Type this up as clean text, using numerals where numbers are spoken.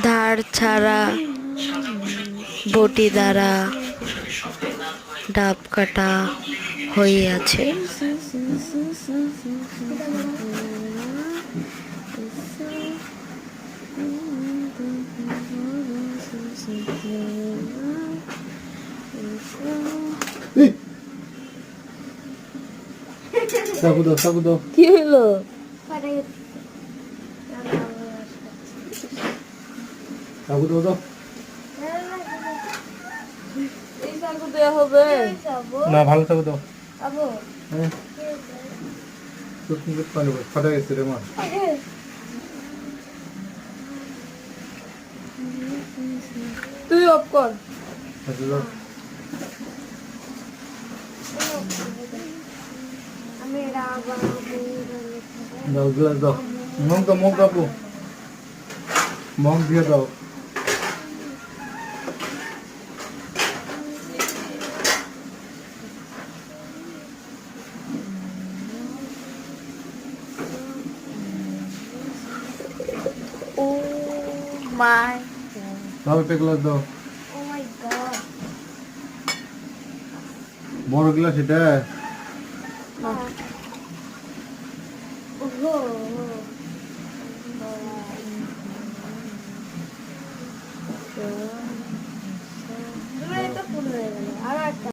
ধার ছাড়া বটি দ্বারা ডাব কাটা হইয়াছে। চাকু দাও, চাকু দাও। কি হলো? চাকু দাও দাও। এই চাকু দেওয়া হবে না, ভালো চাকু দাও। আবু? হ্যাঁ, তোর কি করতে পারবো? ফাটা গেছে রে মা। তুই অফ কর। আচ্ছা দাও। দাও গ্লাস দাও। মগ দাও, মগ দাও। মগ দিয়ে দাও। ও মাই দাও একটা গ্লাস দাও। ও মাই গড। বড় গ্লাস এটা। ওহো